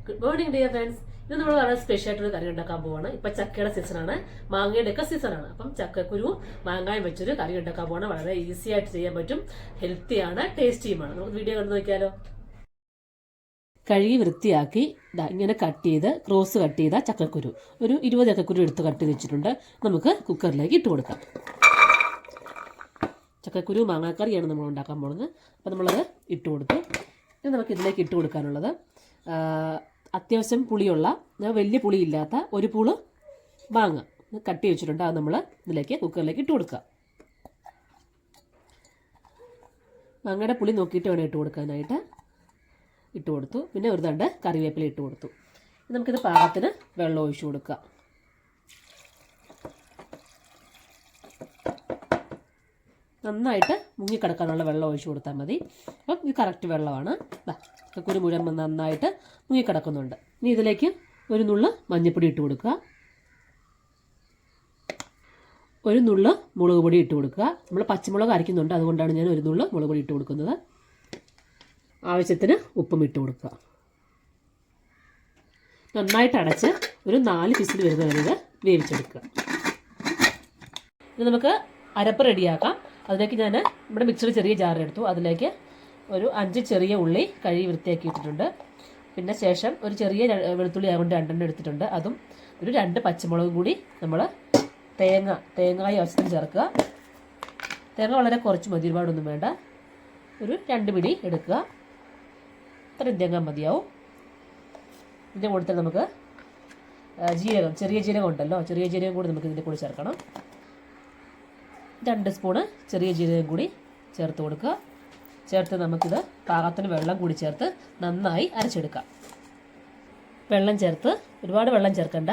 Good morning dear friends. ഇത് നമ്മൾ വളരെ സ്പെഷ്യൽ ആയിട്ടൊരു കറി ഉണ്ടാക്കാൻ പോവാണ്. ഇപ്പൊ ചക്കയുടെ സീസണാണ്, മാങ്ങയുടെ ഒക്കെ സീസണാണ്. അപ്പം ചക്കക്കുരു മാങ്ങായും വെച്ചൊരു കറി ഉണ്ടാക്കാൻ പോവാണ്. വളരെ ഈസി ആയിട്ട് ചെയ്യാൻ പറ്റും, ഹെൽത്തിയാണ്, ടേസ്റ്റിയുമാണ്. നമുക്ക് വീഡിയോ കണ്ടു നോക്കിയാലോ. കഴുകി വൃത്തിയാക്കി ഇങ്ങനെ കട്ട് ചെയ്ത് ക്രോസ് കട്ട് ചെയ്ത ചക്കക്കുരു ഒരു 20 ചക്കക്കുരു എടുത്ത് കട്ട് ചെയ്ത് വെച്ചിട്ടുണ്ട്. നമുക്ക് കുക്കറിലേക്ക് ഇട്ട് കൊടുക്കാം. ചക്കക്കുരു മാങ്ങാക്കറിയാണ് നമ്മൾ ഉണ്ടാക്കാൻ പോകുന്നത്. അപ്പോൾ നമ്മളത് ഇട്ട് കൊടുത്തു. ഇനി നമുക്ക് ഇതിലേക്ക് ഇട്ട് കൊടുക്കാനുള്ളത് അത്യാവശ്യം പുളിയുള്ള, വലിയ പുളിയില്ലാത്ത ഒരു പൂള് മാങ്ങ കട്ട് ചെയ്ത് വെച്ചിട്ടുണ്ട്. അത് നമ്മൾ ഇതിലേക്ക് കുക്കറിലേക്ക് ഇട്ട് കൊടുക്കുക. മാങ്ങയുടെ പുളി നോക്കിയിട്ട് വേണം ഇട്ട് കൊടുക്കാനായിട്ട്. ഇട്ട് കൊടുത്തു. പിന്നെ ഒരു തണ്ട് കറിവേപ്പില ഇട്ട് കൊടുത്തു. നമുക്കിത് പാകത്തിന് വെള്ളം ഒഴിച്ചു കൊടുക്കുക. നന്നായിട്ട് മുങ്ങിക്കിടക്കാനുള്ള വെള്ളം ഒഴിച്ചു കൊടുത്താൽ മതി. അപ്പം ഇത് കറക്റ്റ് വെള്ളമാണ്. ചക്കക്കുരു മുഴുവൻ നന്നായിട്ട് മുങ്ങിക്കിടക്കുന്നുണ്ട്. ഇനി ഇതിലേക്ക് ഒരു നുള്ള് മഞ്ഞൾപ്പൊടി ഇട്ട് കൊടുക്കുക, ഒരു നുള്ള് മുളക് പൊടി ഇട്ട് കൊടുക്കുക. നമ്മൾ പച്ചമുളക് അരയ്ക്കുന്നുണ്ട്, അതുകൊണ്ടാണ് ഞാൻ ഒരു നുള്ള് മുളക് പൊടി ഇട്ട് കൊടുക്കുന്നത്. ആവശ്യത്തിന് ഉപ്പും ഇട്ട് കൊടുക്കുക. നന്നായിട്ട് അടച്ച് ഒരു 4 വിസിൽ വരുന്ന വരെ ഇത് വേവിച്ചെടുക്കുക. ഇനി നമുക്ക് അരപ്പ് റെഡിയാക്കാം. അതിലേക്ക് ഞാൻ നമ്മുടെ മിക്സിയുടെ ചെറിയ ജാർ എടുത്തു. അതിലേക്ക് ഒരു 5 ചെറിയ ഉള്ളി കഴുകി വൃത്തിയാക്കി ഇട്ടിട്ടുണ്ട്. പിന്നെ ശേഷം ഒരു ചെറിയ വെളുത്തുള്ളി ആകൊണ്ട് 2 എടുത്തിട്ടുണ്ട്. അതും ഒരു 2 പച്ചമുളകും കൂടി നമ്മൾ തേങ്ങായി ആവശ്യത്തിന് ചേർക്കുക. തേങ്ങ വളരെ കുറച്ച് മതി, ഒരുപാടൊന്നും വേണ്ട. ഒരു 2 പിടി എടുക്കുക. ഇത്രയും തേങ്ങ മതിയാവും. ഇതിൻ്റെ കൂടെ നമുക്ക് ജീരകം, ചെറിയ ജീരകം ഉണ്ടല്ലോ, ചെറിയ ജീരകം കൂടി നമുക്ക് ഇതിൻ്റെ കൂടെ ചേർക്കണം. 2 സ്പൂണ് ചെറിയ ജീരകം കൂടി ചേർത്ത് കൊടുക്കുക. ചേർത്ത് നമുക്കിത് പാകത്തിന് വെള്ളം കൂടി ചേർത്ത് നന്നായി അരച്ചെടുക്കാം. വെള്ളം ചേർത്ത് ഒരുപാട് വെള്ളം ചേർക്കണ്ട,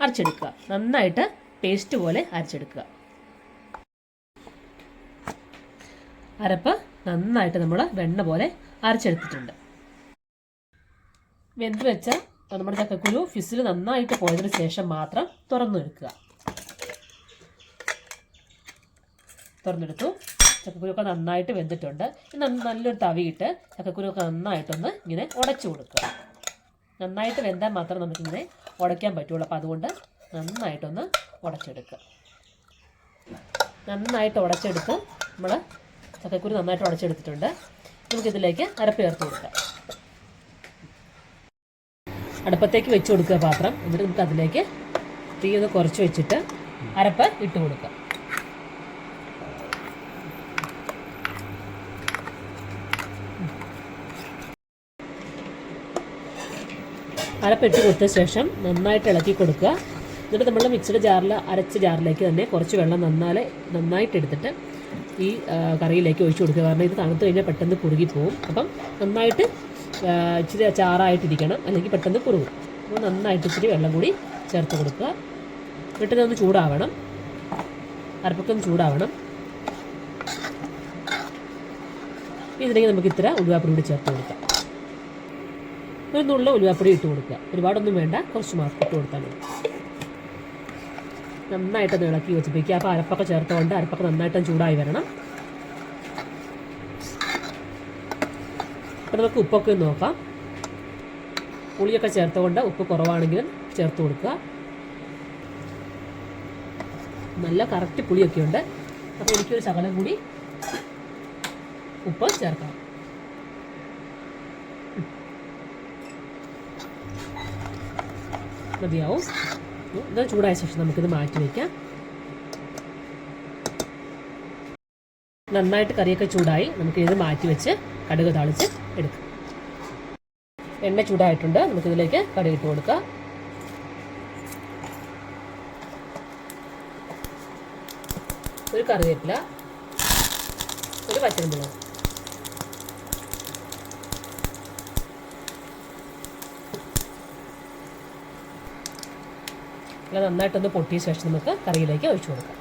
അരച്ചെടുക്കുക. നന്നായിട്ട് പേസ്റ്റ് പോലെ അരച്ചെടുക്കുക. അരപ്പ് നന്നായിട്ട് നമ്മൾ വെണ്ണ പോലെ അരച്ചെടുത്തിട്ടുണ്ട്. വെന്ത് വെച്ച നമ്മുടെ ചക്കക്കുരു ഫിസിൽ നന്നായിട്ട് പോയതിന് ശേഷം മാത്രം തുറന്നെടുക്കുക. തുറന്നെടുത്തു. ചക്കക്കുരുവൊക്കെ നന്നായിട്ട് വെന്തിട്ടുണ്ട്. നല്ലൊരു തവിയിട്ട് ചക്കക്കുരുവൊക്കെ നന്നായിട്ടൊന്ന് ഇങ്ങനെ ഉടച്ചു കൊടുക്കുക. നന്നായിട്ട് വെന്താൽ മാത്രം നമുക്കിങ്ങനെ ഉടയ്ക്കാൻ പറ്റുള്ളൂ. അപ്പോൾ അതുകൊണ്ട് നന്നായിട്ടൊന്ന് ഉടച്ചെടുക്കുക. നന്നായിട്ട് ഉടച്ചെടുത്ത് നമ്മൾ ചക്കക്കുരു നന്നായിട്ട് ഉടച്ചെടുത്തിട്ടുണ്ട്. നമുക്കിതിലേക്ക് അരപ്പ് ചേർത്ത് കൊടുക്കാം. അടുപ്പത്തേക്ക് വെച്ച് കൊടുക്കുക പാത്രം. എന്നിട്ട് നമുക്ക് അതിലേക്ക് തീ ഒന്ന് കുറച്ച് വെച്ചിട്ട് അരപ്പ് ഇട്ട് കൊടുക്കാം. അരപ്പിട്ട് കൊടുത്ത ശേഷം നന്നായിട്ട് ഇളക്കി കൊടുക്കുക. എന്നിട്ട് നമ്മൾ മിക്സിയുടെ ജാറിൽ അരച്ച ജാറിലേക്ക് തന്നെ കുറച്ച് വെള്ളം നന്നായിട്ട് എടുത്തിട്ട് ഈ കറിയിലേക്ക് ഒഴിച്ചു കൊടുക്കുക. കാരണം ഇത് തണുത്ത് കഴിഞ്ഞാൽ പെട്ടെന്ന് കുറുകിപ്പോവും. അപ്പം നന്നായിട്ട് ഇച്ചിരി ചാറായിട്ടിരിക്കണം, അല്ലെങ്കിൽ പെട്ടെന്ന് കുറുകും. അപ്പോൾ നന്നായിട്ട് ഇച്ചിരി വെള്ളം കൂടി ചേർത്ത് കൊടുക്കുക. എന്നിട്ട് ഇതൊന്ന് ചൂടാവണം, അരപ്പൊക്കെ ഒന്ന് ചൂടാവണം. ഇതിലേക്ക് നമുക്ക് ഇത്ര ഉലുവാപ്പൊടി കൂടി ചേർത്ത് കൊടുക്കാം. ഒരു നുള്ള ഉലുവാപ്പൊടി ഇട്ട് കൊടുക്കുക. ഒരുപാടൊന്നും വേണ്ട, കുറച്ച് മാത്രം ഇട്ട് കൊടുത്താൽ മതി. നന്നായിട്ടൊന്ന് ഇളക്കി വെച്ചിരിക്കുക. അപ്പോൾ അരപ്പൊക്കെ ചേർത്തുകൊണ്ട് അരപ്പൊക്കെ നന്നായിട്ടൊന്ന് ചൂടായി വരണം. അപ്പോൾ നമുക്ക് ഉപ്പൊക്കെ ഒന്ന് നോക്കാം. പുളിയൊക്കെ ചേർത്തുകൊണ്ട് ഉപ്പ് കുറവാണെങ്കിലും ചേർത്ത് കൊടുക്കുക. നല്ല കറക്റ്റ് പുളിയൊക്കെ ഉണ്ട്. അപ്പോൾ എനിക്കൊരു ശകലം കൂടി ഉപ്പ് ചേർക്കാം. മതിയാവും. ഇത് ചൂടായ ശേഷം നമുക്കിത് മാറ്റി വയ്ക്കാം. നന്നായിട്ട് കറിയൊക്കെ ചൂടായി. നമുക്കിത് മാറ്റി വെച്ച് കടുക് താളിച്ച് എടുക്കാം. എണ്ണ ചൂടായിട്ടുണ്ട്. നമുക്കിതിലേക്ക് കടുക് ഇട്ട് കൊടുക്കാം. ഒരു കറിവേപ്പില, ഒരു പച്ചമുളക്, ഇത് നന്നായിട്ടൊന്ന് പൊട്ടിയ ശേഷം നമുക്ക് കറിയിലേക്ക് ഒഴിച്ചു കൊടുക്കാം.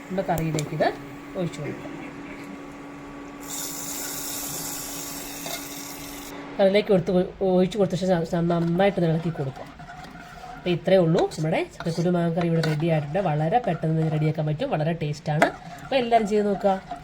നമ്മുടെ കറിയിലേക്ക് ഇത് ഒഴിച്ചു കൊടുക്കാം. കറിയിലേക്ക് ഒഴിച്ച് കൊടുത്ത ശേഷം നന്നായിട്ട് ഇളക്കി കൊടുക്കാം. അപ്പോൾ ഇത്രയേ ഉള്ളൂ, നമ്മുടെ ചക്കക്കുരു മാങ്ങ കറി ഇവിടെ റെഡി ആയിട്ടുണ്ട്. വളരെ പെട്ടെന്ന് റെഡിയാക്കാൻ പറ്റും, വളരെ ടേസ്റ്റാണ്. അപ്പോൾ എല്ലാവരും ചെയ്ത് നോക്കുക.